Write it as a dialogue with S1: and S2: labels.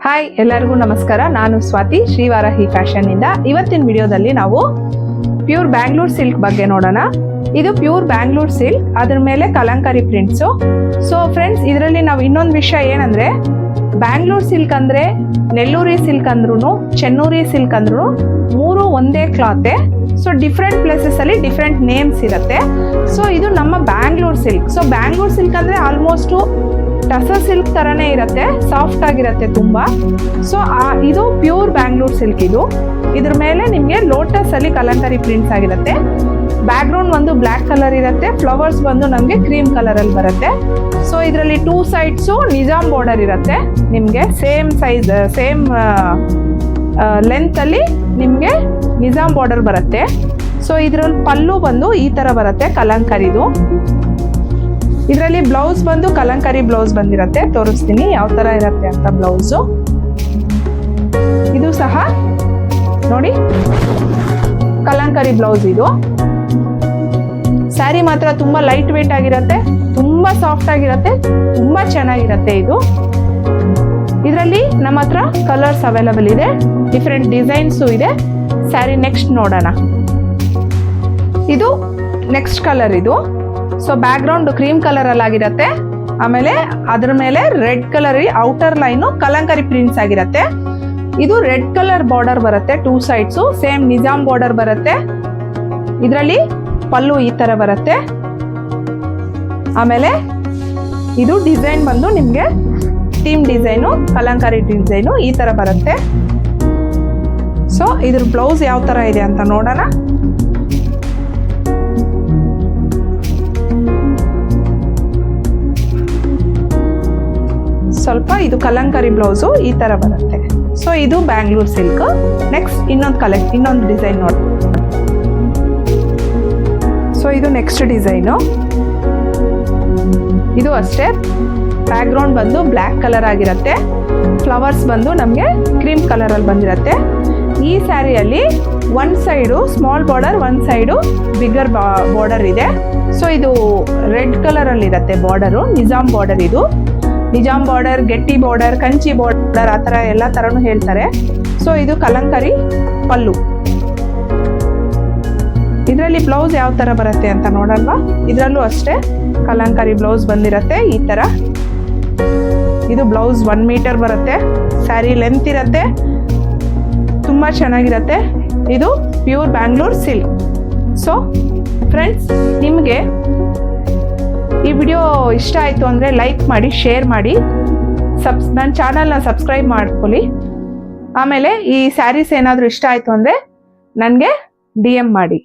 S1: Hi ಎಲ್ಲರಿಗೂ ನಮಸ್ಕಾರ. ನಾನು ಸ್ವಾತಿ ಶ್ರೀವಾರಾಹಿ ಫ್ಯಾಷನ್ ಇಂದ. ಇವತ್ತಿನ ವಿಡಿಯೋದಲ್ಲಿ ನಾವು ಪ್ಯೂರ್ ಬ್ಯಾಂಗ್ಳೂರ್ ಸಿಲ್ಕ್ ಬಗ್ಗೆ ನೋಡೋಣ. ಇದು ಪ್ಯೂರ್ ಬ್ಯಾಂಗ್ಳೂರ್ ಸಿಲ್ಕ್, ಅದ್ರ ಮೇಲೆ ಕಲಂಕಾರಿ ಪ್ರಿಂಟ್ಸು. ಸೊ ಫ್ರೆಂಡ್ಸ್, ಇದರಲ್ಲಿ ನಾವು ಇನ್ನೊಂದು ವಿಷಯ ಏನಂದ್ರೆ, ಬ್ಯಾಂಗ್ಳೂರ್ ಸಿಲ್ಕ್ ಅಂದ್ರೆ ನೆಲ್ಲೂರಿ ಸಿಲ್ಕ್ ಅಂದ್ರೂ ಚೆನ್ನೂರಿ ಸಿಲ್ಕ್ ಅಂದ್ರೂ ಮೂರು ಒಂದೇ ಕ್ಲಾತೆ. ಸೊ ಡಿಫ್ರೆಂಟ್ ಪ್ಲೇಸಸ್ ಅಲ್ಲಿ ಡಿಫ್ರೆಂಟ್ ನೇಮ್ಸ್ ಇರುತ್ತೆ. ಸೊ ಇದು ನಮ್ಮ Bangalore silk. So Bangalore silk ಅಂದ್ರೆ ಆಲ್ಮೋಸ್ಟ್ ಟಸರ್ ಸಿಲ್ಕ್ ತರನೇ ಇರುತ್ತೆ, ಸಾಫ್ಟ್ ಆಗಿರುತ್ತೆ ತುಂಬಾ. ಸೊ ಇದು ಪ್ಯೂರ್ ಬ್ಯಾಂಗ್ಳೂರ್ ಸಿಲ್ಕ್. ಇದ್ರ ಮೇಲೆ ನಿಮ್ಗೆ ಲೋಟಸ್ ಅಲ್ಲಿ ಕಲಂಕಾರಿ ಪ್ರಿಂಟ್ಸ್ ಆಗಿರುತ್ತೆ. ಬ್ಯಾಕ್ ಗ್ರೌಂಡ್ ಒಂದು ಬ್ಲಾಕ್ ಕಲರ್ ಇರುತ್ತೆ, ಫ್ಲವರ್ಸ್ ಬಂದು ನಮ್ಗೆ ಕ್ರೀಮ್ ಕಲರ್ ಅಲ್ಲಿ ಬರುತ್ತೆ. ಸೊ ಇದರಲ್ಲಿ ಟೂ ಸೈಡ್ಸು ನಿಜಾಮ್ ಬಾರ್ಡರ್ ಇರುತ್ತೆ. ನಿಮ್ಗೆ ಸೇಮ್ ಸೈಜ್ ಸೇಮ್ ಲೆಂತ್ ಅಲ್ಲಿ ನಿಮ್ಗೆ ನಿಜಾಮ್ ಬಾರ್ಡರ್ ಬರುತ್ತೆ. ಸೊ ಇದ್ರಲ್ಲಿ ಪಲ್ಲು ಬಂದು ಈ ತರ ಬರುತ್ತೆ ಕಲಂಕಾರಿದು. ಇದರಲ್ಲಿ ಬ್ಲೌಸ್ ಬಂದು ಕಲಂಕಾರಿ ಬ್ಲೌಸ್ ಬಂದಿರತ್ತೆ. ತೋರಿಸ್ತೀನಿ ಯಾವ ತರ ಇರುತ್ತೆ ಅಂತ ಬ್ಲೌಸು. ಇದು ಸಹ ನೋಡಿ ಕಲಂಕಾರಿ ಬ್ಲೌಸ್. ಇದು ಸ್ಯಾರಿ ಮಾತ್ರ ತುಂಬಾ ಲೈಟ್ ವೇಟ್ ಆಗಿರತ್ತೆ, ತುಂಬಾ ಸಾಫ್ಟ್ ಆಗಿರತ್ತೆ, ತುಂಬಾ ಚೆನ್ನಾಗಿರತ್ತೆ. ಇದರಲ್ಲಿ ನಮ್ಮ ಹತ್ರ ಕಲರ್ಸ್ ಅವೈಲಬಲ್ ಇದೆ, ಡಿಫ್ರೆಂಟ್ ಡಿಸೈನ್ಸು ಇದೆ. ಸ್ಯಾರಿ ನೆಕ್ಸ್ಟ್ ನೋಡೋಣ. ಇದು ನೆಕ್ಸ್ಟ್ ಕಲರ್. ಇದು so back ground cream colour ಅಲ್ಲಿ ಆಗಿರತ್ತೆ. ಆಮೇಲೆ ಅದ್ರ ಮೇಲೆ red colour outer line Kalamkari prints ಆಗಿರತ್ತೆ. ಇದು ರೆಡ್ ಕಲರ್ ಬಾರ್ಡರ್ ಬರುತ್ತೆ, two sides same Nizam border ಬರುತ್ತೆ. ಇದರಲ್ಲಿ ಪಲ್ಲು ಈ ತರ ಬರುತ್ತೆ. ಆಮೇಲೆ ಇದು ಡಿಸೈನ್ ಬಂದು ನಿಮ್ಗೆ ಟೀಮ್ ಡಿಸೈನು, ಕಲಂಕಾರಿ ಡಿಸೈನು ಈ ತರ ಬರುತ್ತೆ. ಸೊ ಇದ್ರ ಬ್ಲೌಸ್ ಯಾವ ತರ ಇದೆ ಅಂತ ನೋಡೋಣ. ಸ್ವಲ್ಪ ಇದು ಕಲಂಕಾರಿ ಬ್ಲೌಸು ಈ ತರ ಬರುತ್ತೆ. ಸೊ ಇದು ಬ್ಯಾಂಗ್ಳೂರ್ ಸಿಲ್ಕ್. ನೆಕ್ಸ್ಟ್ ಇನ್ನೊಂದು ಡಿಸೈನ್ ನೋಡಿ. ಸೊ ಇದು ನೆಕ್ಸ್ಟ್ ಡಿಸೈನು. ಇದು ಅಷ್ಟೇ, ಬ್ಯಾಕ್ ಗ್ರೌಂಡ್ ಬಂದು ಬ್ಲ್ಯಾಕ್ ಕಲರ್ ಆಗಿರುತ್ತೆ. ಫ್ಲವರ್ಸ್ ಬಂದು ನಮಗೆ ಕ್ರೀಮ್ ಕಲರ್ ಅಲ್ಲಿ ಬಂದಿರುತ್ತೆ. ಈ ಸ್ಯಾರಿಯಲ್ಲಿ one side small border, one side bigger border ಇದೆ. ಸೊ ಇದು ರೆಡ್ ಕಲರ್ ಅಲ್ಲಿ ಇರುತ್ತೆ ಬಾರ್ಡರು, ನಿಜಾಮ್ ಬಾರ್ಡರ್. ಇದು ನಿಜಾಮ್ ಬಾರ್ಡರ್, ಗೆಟ್ಟಿ ಬಾರ್ಡರ್, ಕಂಚಿ ಬಾರ್ಡರ್, ಆ ಥರ ಎಲ್ಲ ಥರನೂ ಹೇಳ್ತಾರೆ. ಸೊ ಇದು ಕಲಂಕಾರಿ ಪಲ್ಲು. ಇದರಲ್ಲಿ ಬ್ಲೌಸ್ ಯಾವ ಥರ ಬರುತ್ತೆ ಅಂತ ನೋಡಲ್ವಾ. ಇದರಲ್ಲೂ ಅಷ್ಟೇ ಕಲಂಕಾರಿ ಬ್ಲೌಸ್ ಬಂದಿರತ್ತೆ ಈ ಥರ. ಇದು ಬ್ಲೌಸ್ 1 ಮೀಟರ್ ಬರುತ್ತೆ. ಸ್ಯಾರಿ ಲೆಂತ್ ಇರುತ್ತೆ, ತುಂಬ ಚೆನ್ನಾಗಿರುತ್ತೆ. ಇದು pure Bangalore silk. So friends, ನಿಮಗೆ ಈ ವಿಡಿಯೋ ಇಷ್ಟ ಆಯಿತು ಅಂದರೆ ಲೈಕ್ ಮಾಡಿ, ಶೇರ್ ಮಾಡಿ, ನನ್ನ ಚಾನಲ್ನ ಸಬ್ಸ್ಕ್ರೈಬ್ ಮಾಡ್ಕೊಳ್ಳಿ. ಆಮೇಲೆ ಈ ಸ್ಯಾರೀಸ್ ಏನಾದರೂ ಇಷ್ಟ ಆಯಿತು ಅಂದರೆ ನನಗೆ DM ಮಾಡಿ.